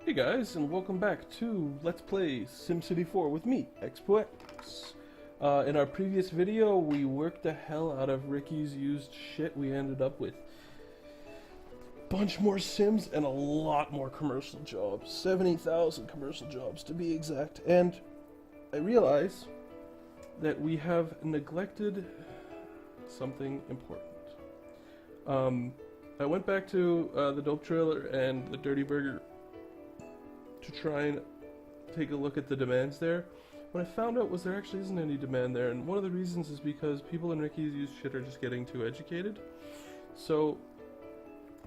Hey guys, and welcome back to Let's Play SimCity 4 with me, Expox. In our previous video, we worked the hell out of Ricky's used shit. We ended up with a bunch more Sims and a lot more commercial jobs. 70,000 commercial jobs to be exact. And I realize that we have neglected something important. I went back to the Dope Trailer and the Dirty Burger to try and take a look at the demands there. What I found out was there actually isn't any demand there, and one of the reasons is because people in Ricky's used shit are just getting too educated. So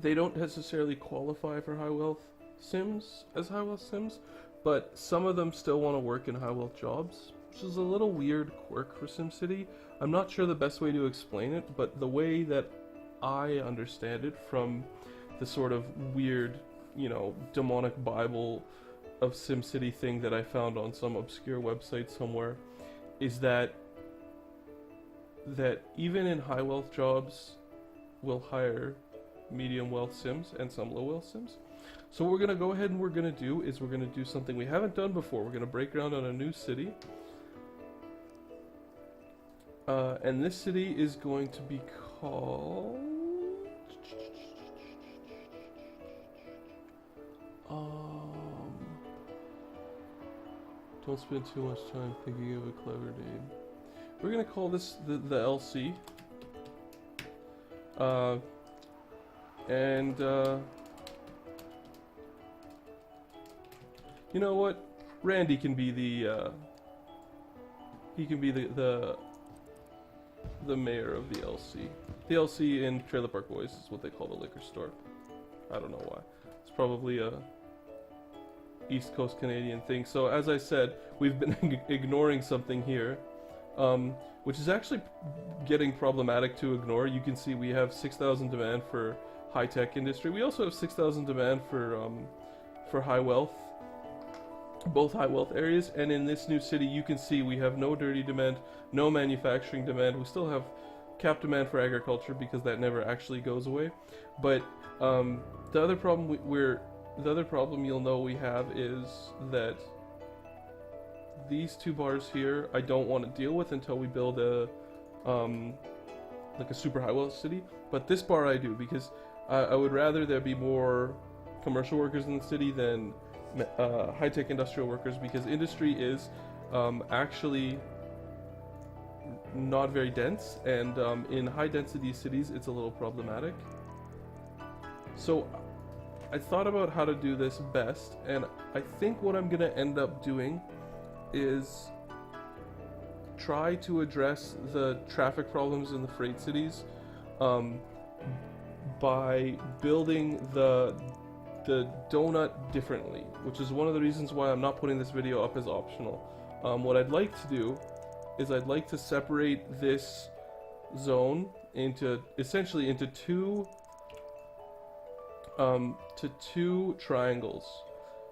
they don't necessarily qualify for high wealth Sims as high wealth Sims, but some of them still want to work in high wealth jobs, which is a little weird quirk for SimCity. I'm not sure the best way to explain it, but the way that I understand it from the sort of weird, you know, demonic Bible of SimCity thing that I found on some obscure website somewhere is that even in high wealth jobs we'll hire medium wealth Sims and some low wealth Sims. So what we're gonna go ahead and we're gonna do is we're gonna do something we haven't done before. We're gonna break ground on a new city. And this city is going to be called don't spend too much time thinking of a clever name. We're gonna call this the LC. You know what? Randy can be the he can be the mayor of the LC. The LC in Trailer Park Boys is what they call the liquor store. I don't know why. It's probably a East Coast Canadian thing. So as I said, we've been ignoring something here, which is actually getting problematic to ignore. You can see we have 6,000 demand for high-tech industry. We also have 6,000 demand for high wealth, both high wealth areas. And in this new city, you can see we have no dirty demand, no manufacturing demand. We still have capped demand for agriculture because that never actually goes away. But the other problem you'll know we have is that these two bars here I don't want to deal with until we build a like a super high wealth city. But this bar I do, because I would rather there be more commercial workers in the city than high-tech industrial workers, because industry is actually not very dense, and in high-density cities it's a little problematic. So I thought about how to do this best, and I think what I'm gonna end up doing is try to address the traffic problems in the freight cities by building the donut differently, which is one of the reasons why I'm not putting this video up as optional. What I'd like to do is I'd like to separate this zone into essentially into two triangles.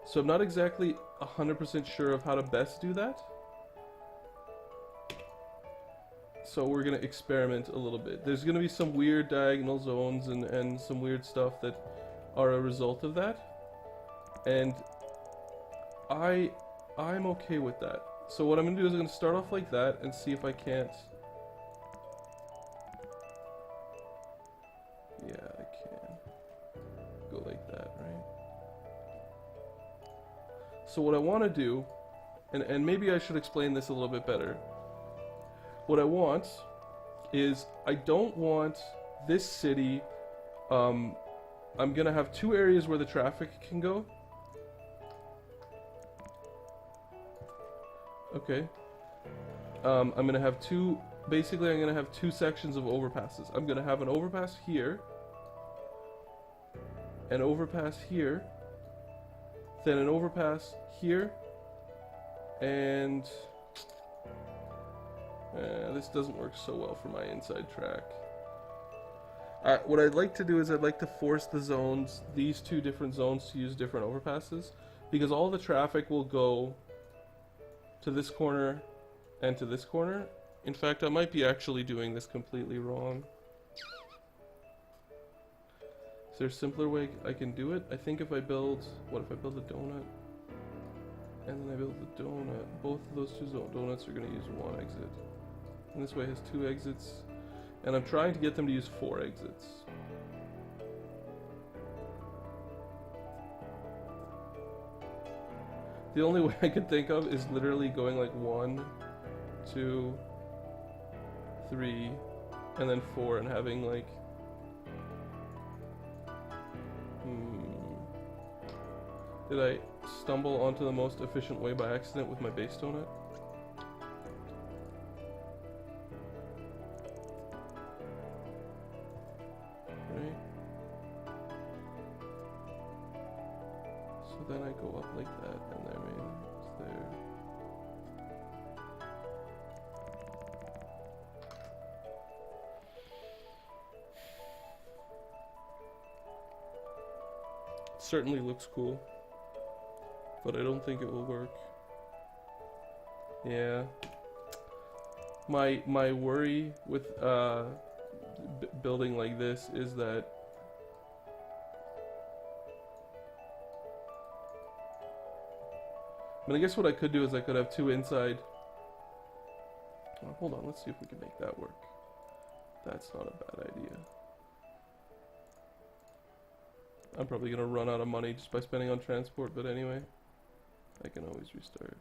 So I'm not exactly 100% sure of how to best do that. So we're gonna experiment a little bit. There's gonna be some weird diagonal zones and some weird stuff that are a result of that. And I'm okay with that. So what I'm gonna do is I'm gonna start off like that and see if I can't. Yeah, I can go like that, right? So what I want to do, and maybe I should explain this a little bit better. What I want is, I don't want this city, I'm gonna have two areas where the traffic can go. Okay. I'm gonna have basically I'm gonna have two sections of overpasses. I'm gonna have an overpass here, an overpass here, then an overpass here, and this doesn't work so well for my inside track. What I'd like to do is I'd like to force the zones, these two different zones, to use different overpasses, because all the traffic will go to this corner and to this corner. In fact, I might be actually doing this completely wrong. there a simpler way I can do it? I think if I build, what if I build a donut? And then I build the donut. Both of those two donuts are going to use one exit. And this way has 2 exits. And I'm trying to get them to use 4 exits. The only way I could think of is literally going like 1, 2, 3, and then 4, and having like... Did I stumble onto the most efficient way by accident with my base donut? Right? So then I go up like that, and there, maybe it's there. It certainly looks cool. But I don't think it will work. Yeah. My worry with building like this is that I guess what I could do is I could have 2 inside. Oh, hold on, let's see if we can make that work. That's not a bad idea. I'm probably gonna run out of money just by spending on transport, but anyway. I can always restart.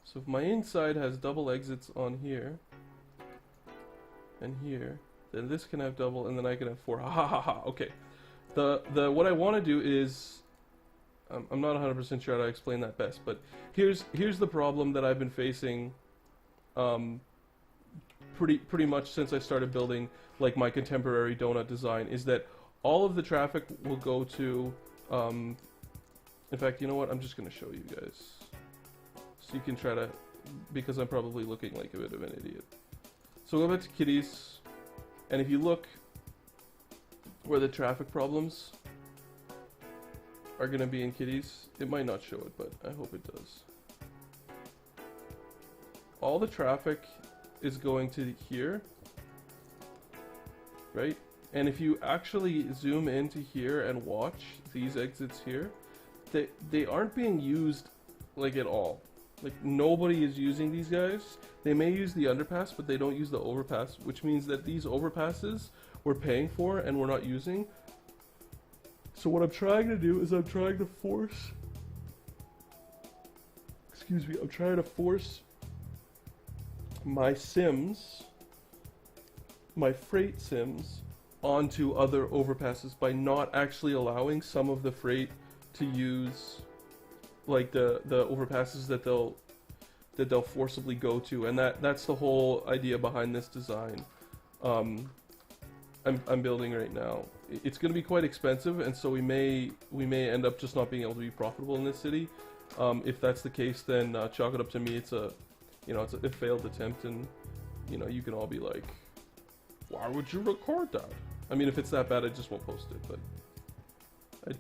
So if my inside has double exits on here and here, then this can have double, and then I can have 4. Ha ha ha ha. Okay. The what I want to do is I'm not 100% sure how to explain that best, but here's the problem that I've been facing pretty much since I started building like my contemporary donut design, is that all of the traffic will go to, in fact, you know what, I'm just going to show you guys. So you can try to, because I'm probably looking like a bit of an idiot. So go back to kitties, and if you look where the traffic problems are going to be in kitties, it might not show it, but I hope it does. All the traffic is going to here, right? And if you actually zoom into here and watch these exits here, they aren't being used like at all. Like nobody is using these guys. They may use the underpass, but they don't use the overpass, which means that these overpasses we're paying for and we're not using. So what I'm trying to do is I'm trying to force, I'm trying to force my sims, my freight sims, onto other overpasses by not actually allowing some of the freight to use like the overpasses that they'll forcibly go to, and that's the whole idea behind this design. I'm building right now. It's going to be quite expensive, and so we may end up just not being able to be profitable in this city. If that's the case, then chalk it up to me. It's a failed attempt, and you can all be like, why would you record that? I mean, if it's that bad, I just won't post it, but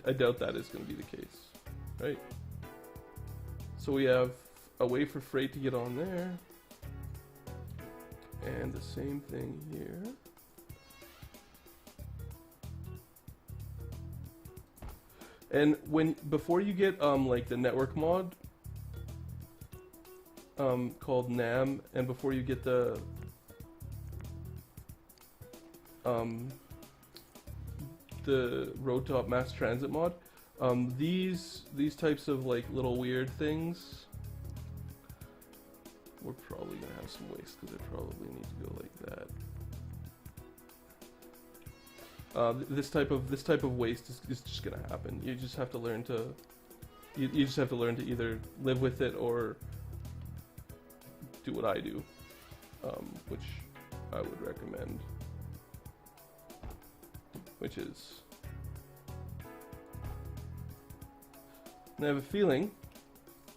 I doubt that is going to be the case, right? So we have a way for freight to get on there, and the same thing here. And before you get like the network mod called NAM, and before you get the road top mass transit mod, these types of like little weird things, we're probably gonna have some waste because they probably need to go like that. This type of waste is just gonna happen. You just have to learn to you just have to learn to either live with it or do what I do, which I would recommend, which is, and I have a feeling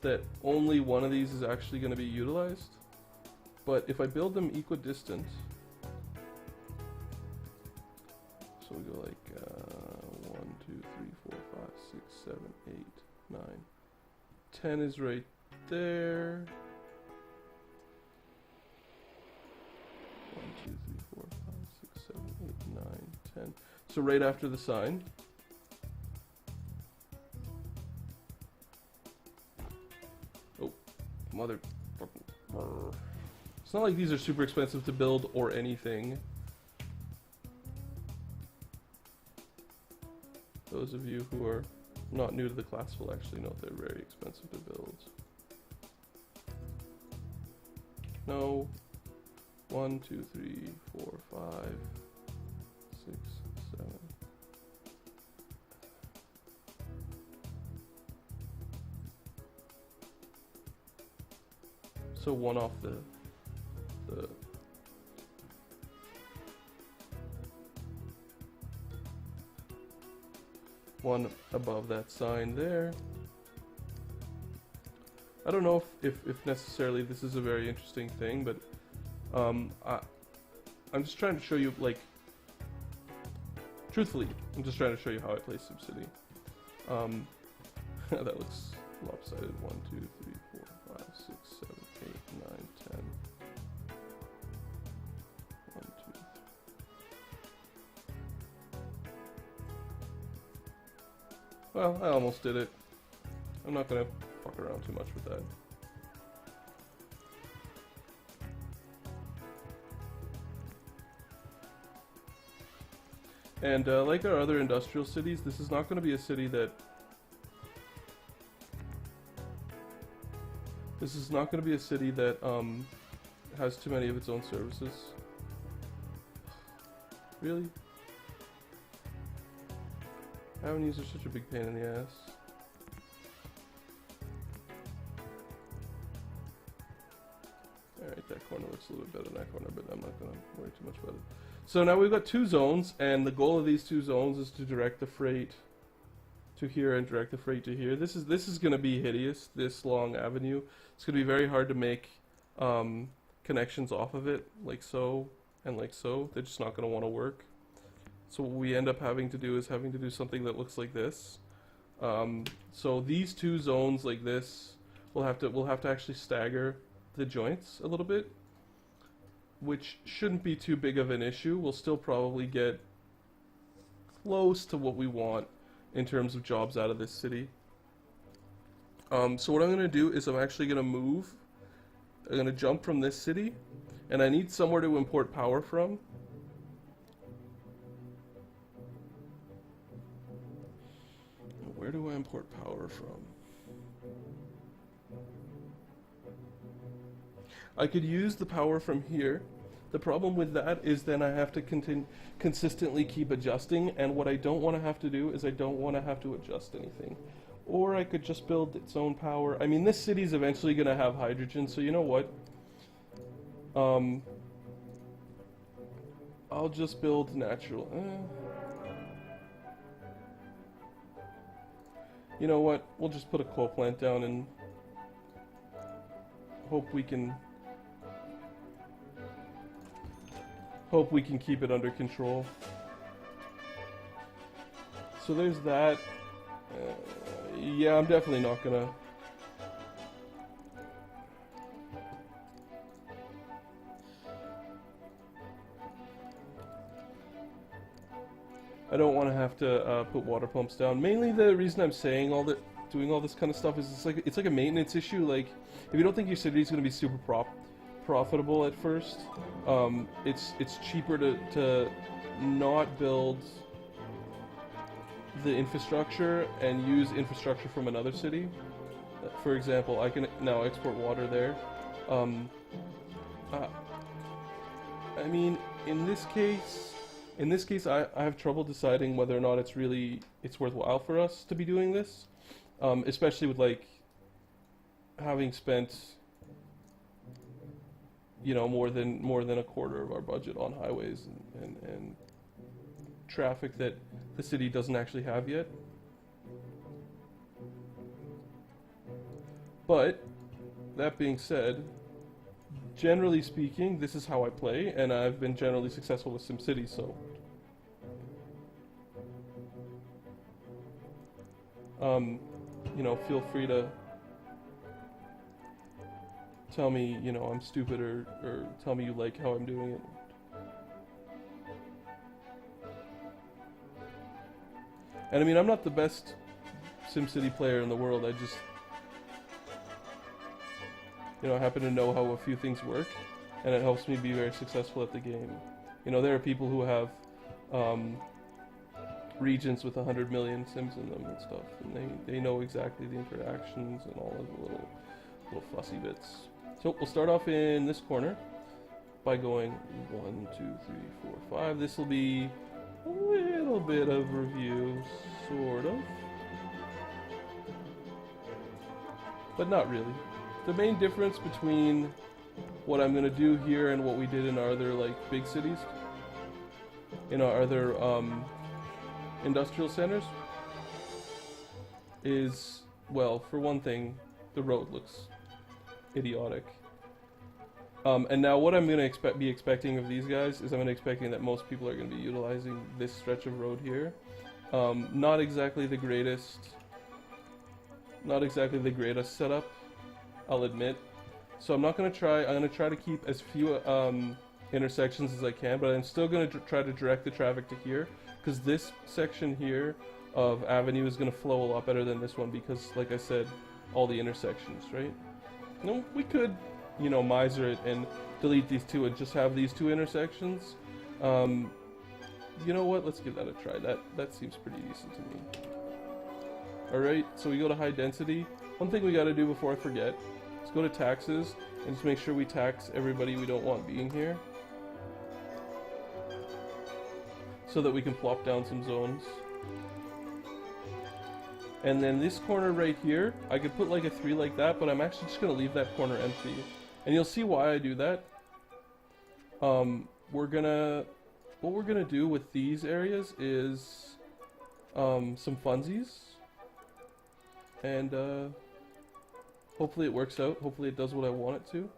that only one of these is actually going to be utilized, but if I build them equidistant, so we go like 1, 2, 3, 4, 5, 6, 7, 8, 9, 10 is right there. 1, 2, 3, 4, 5, 10. So right after the sign. Oh, mother. It's not like these are super expensive to build or anything. Those of you who are not new to the class will actually know they're very expensive to build. No. 1, 2, 3, 4, 5, 6, 7. So one off the one above that sign there. I don't know if necessarily this is a very interesting thing, but I'm just trying to show you, like, truthfully, I'm just trying to show you how I play SimCity. That looks lopsided. 1, 2, 3, 4, 5, 6, 7, 8, 9, 10. 1, 2, 3. Well, I almost did it. I'm not gonna fuck around too much with that. And like our other industrial cities, this is not going to be a city that... This is not going to be a city that has too many of its own services. Really? Avenues are such a big pain in the ass. Alright, that corner looks a little bit better than that corner, but I'm not going to worry too much about it. So now we've got 2 zones, and the goal of these 2 zones is to direct the freight to here and direct the freight to here. This is going to be hideous, this long avenue. It's going to be very hard to make connections off of it, like so and like so. They're just not going to want to work. So what we end up having to do is having to do something that looks like this. So these 2 zones like this, we'll have to actually stagger the joints a little bit, which shouldn't be too big of an issue. We'll still probably get close to what we want in terms of jobs out of this city. So what I'm going to do is I'm actually going to move. I'm going to jump from this city, and I need somewhere to import power from. Where do I import power from? I could use the power from here. The problem with that is then I have to consistently keep adjusting, and what I don't want to have to do is I don't want to have to adjust anything. Or I could just build its own power. I mean, this city's eventually going to have hydrogen, so you know what? I'll just build natural. You know what? We'll just put a coal plant down and hope we can keep it under control. So there's that. Yeah, I'm definitely not gonna... I don't want to have to put water pumps down. Mainly the reason I'm saying doing all this kind of stuff is it's like a maintenance issue. Like, if you don't think your city is going to be super profitable at first, it's cheaper to not build the infrastructure and use infrastructure from another city. For example, I can now export water there. I mean, in this case, I have trouble deciding whether or not it's worthwhile for us to be doing this, especially with, like, having spent, you know, more than a quarter of our budget on highways and traffic that the city doesn't actually have yet. But that being said, generally speaking, this is how I play, and I've been generally successful with SimCity, so you know, feel free to tell me, you know, I'm stupid, or tell me you like how I'm doing it. And I mean, I'm not the best SimCity player in the world. I just, you know, happen to know how a few things work, and it helps me be very successful at the game. You know, there are people who have regions with 100 million Sims in them and stuff, and they know exactly the interactions and all of the little fussy bits. So we'll start off in this corner by going 1, 2, 3, 4, 5. This will be a little bit of review, sort of, but not really. The main difference between what I'm going to do here and what we did in our other, like, big cities, in our other industrial centers, is, well, for one thing, the road looks idiotic. And now what I'm going to be expecting of these guys is I'm going to expecting that most people are going to be utilizing this stretch of road here. Not exactly the greatest setup, I'll admit. So I'm going to try to keep as few intersections as I can, but I'm still going to try to direct the traffic to here, because this section here of avenue is going to flow a lot better than this one, because, like I said, all the intersections, right? No, we could, you know, miser it and delete these two and just have these two intersections. You know what? Let's give that a try. That seems pretty decent to me. Alright, so we go to high density. One thing we gotta do before I forget, let's go to taxes and just make sure we tax everybody we don't want being here, so that we can plop down some zones. And then this corner right here, I could put like a 3 like that, but I'm actually just going to leave that corner empty. And you'll see why I do that. What we're gonna do with these areas is some funsies. And hopefully it works out. Hopefully it does what I want it to.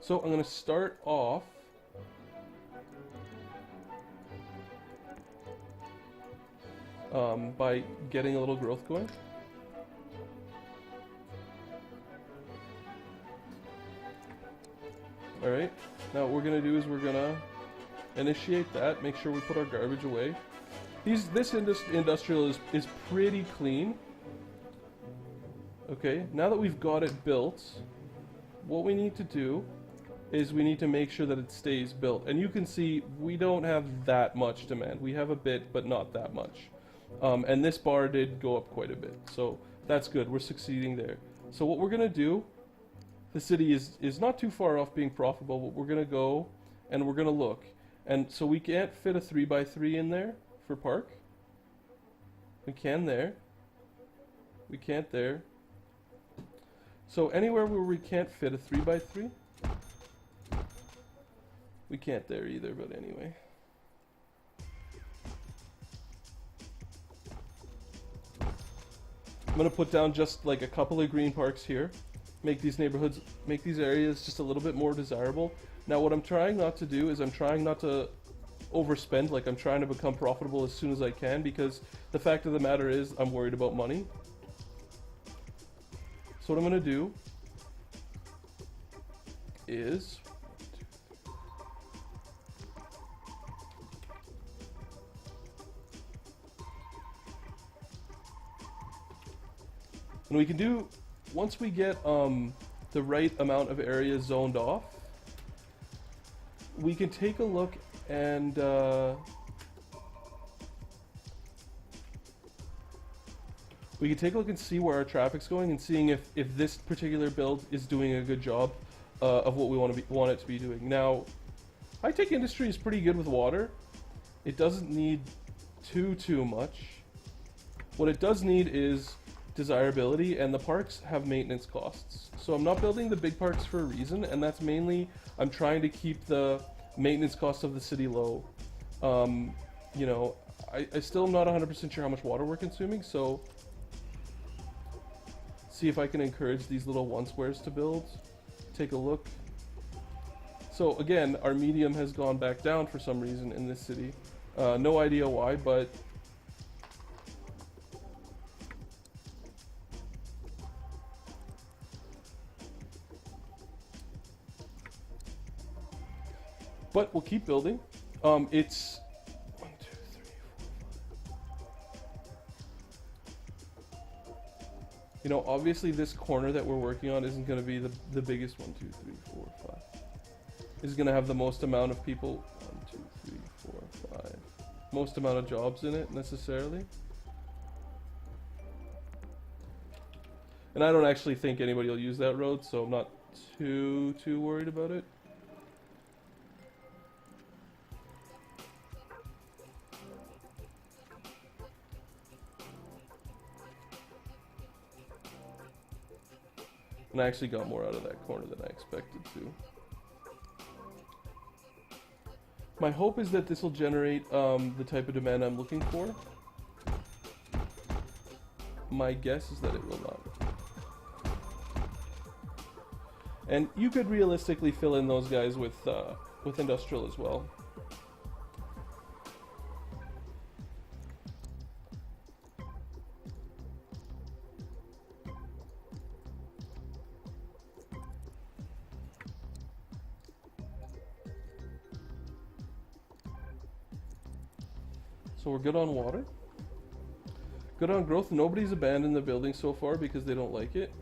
So I'm going to start off by getting a little growth going. Alright, now what we're going to do is we're going to initiate that, make sure we put our garbage away. This industrial is pretty clean. Okay, now that we've got it built, what we need to do is we need to make sure that it stays built. And you can see we don't have that much demand. We have a bit, but not that much. And this bar did go up quite a bit, so that's good. We're succeeding there. So what we're gonna do, the city is not too far off being profitable, but we're gonna go and we're gonna look. And so we can't fit a 3x3 in there for park. We can there. We can't there. So anywhere where we can't fit a 3x3, we can't there either, but anyway. I'm going to put down just like a couple of green parks here, make these neighborhoods, make these areas just a little bit more desirable. Now what I'm trying not to do is I'm trying not to overspend, like I'm trying to become profitable as soon as I can, because the fact of the matter is I'm worried about money. So what I'm going to do is and we can do, once we get the right amount of area zoned off, we can take a look and we can take a look and see where our traffic's going and seeing if this particular build is doing a good job of what we want it to be doing. Now, high-tech industry is pretty good with water. It doesn't need too much. What it does need is desirability, and the parks have maintenance costs. So I'm not building the big parks for a reason, and that's mainly I'm trying to keep the maintenance cost of the city low. You know, I still am not 100% sure how much water we're consuming, so see if I can encourage these little one squares to build. Take a look. So again, our medium has gone back down for some reason in this city. No idea why, but we'll keep building. It's 1, 2, 3, 4, 5. You know, obviously this corner that we're working on isn't going to be the biggest. 1, 2, 3, 4, 5. Is going to have the most amount of people. 1, 2, 3, 4, 5. Most amount of jobs in it, necessarily. And I don't actually think anybody will use that road, so I'm not too worried about it. And I actually got more out of that corner than I expected to. My hope is that this will generate the type of demand I'm looking for. My guess is that it will not. And you could realistically fill in those guys with industrial as well. So we're good on water. Good on growth. Nobody's abandoned the building so far because they don't like it.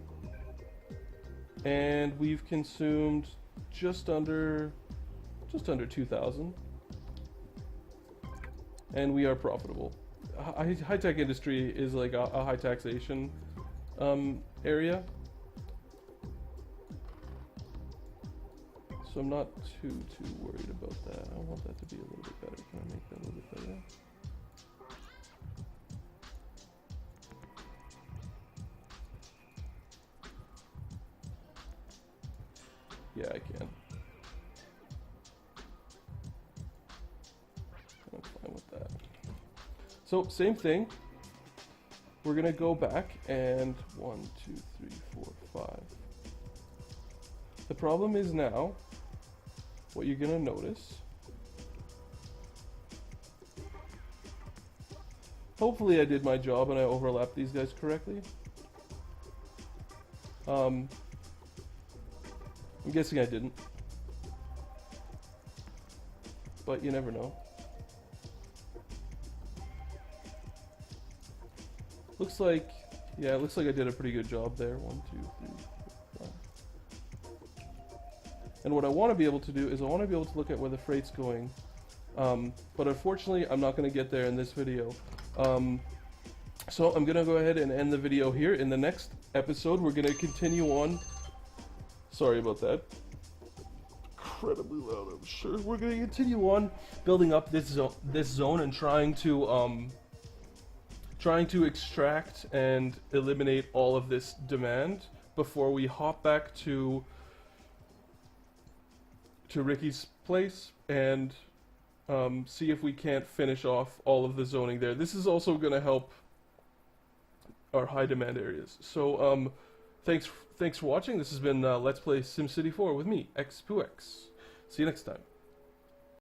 And we've consumed just under 2,000. And we are profitable. High-tech industry is like a high taxation area. So I'm not too worried about that. I want that to be a little bit better. Can I make that a little bit better? Yeah, I can. I'm fine with that. So, same thing. We're gonna go back and 1, 2, 3, 4, 5. The problem is now, what you're gonna notice. Hopefully I did my job and I overlapped these guys correctly. I'm guessing I didn't. But you never know. Looks like, yeah, it looks like I did a pretty good job there. 1, 2, 3, 4, 5. And what I want to be able to do is I want to be able to look at where the freight's going. But unfortunately, I'm not going to get there in this video. So I'm going to go ahead and end the video here. In the next episode, we're going to continue on. Sorry about that. Incredibly loud, I'm sure. We're going to continue on building up this zone and trying to extract and eliminate all of this demand before we hop back to Ricky's place and see if we can't finish off all of the zoning there. This is also going to help our high demand areas. So thanks for watching. This has been Let's Play SimCity 4 with me, X2X. See you next time.